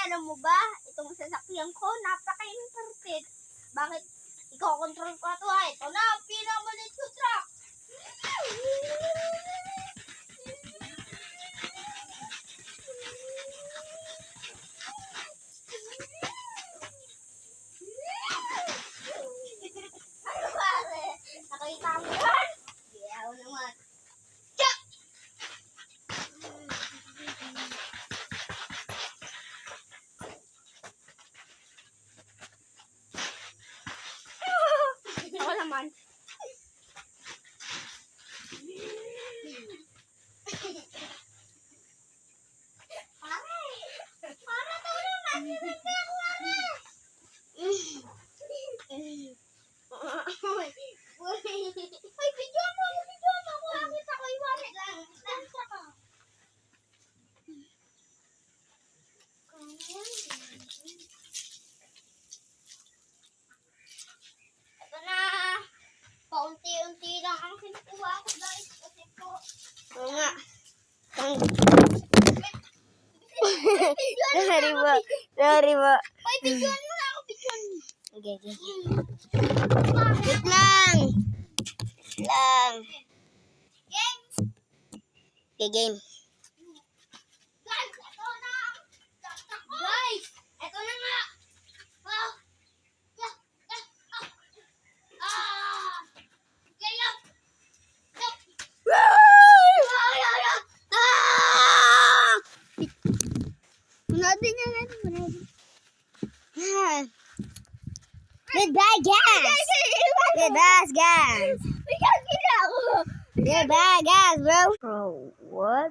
alam mo ba? Itong sasakyan ko, napaka-imperfect. Bakit? Ikaw control ko na to ha. Ito na, pinamaliit ko truck. Ano pare? Nakita mo yan? Ayaw naman. Tsak! Ako naman. Pare, tulong natin. Hindi ako pare. Ay, video mo. Nakita ko yung wallet lang. Ito na. Paunti-unti lang ang kinukuha ko guys. Kasi po. Oo nga. Sorry po. Ay, videoan mo na ako. Videoan mo. Okay. Wait lang. Game. Okay, game. Guys, ito na. Guys, ito na nga. Kaya. Natin yan. Goodbye, guys. Goodbye, guys. Goodbye, guys, bro. Bro, what?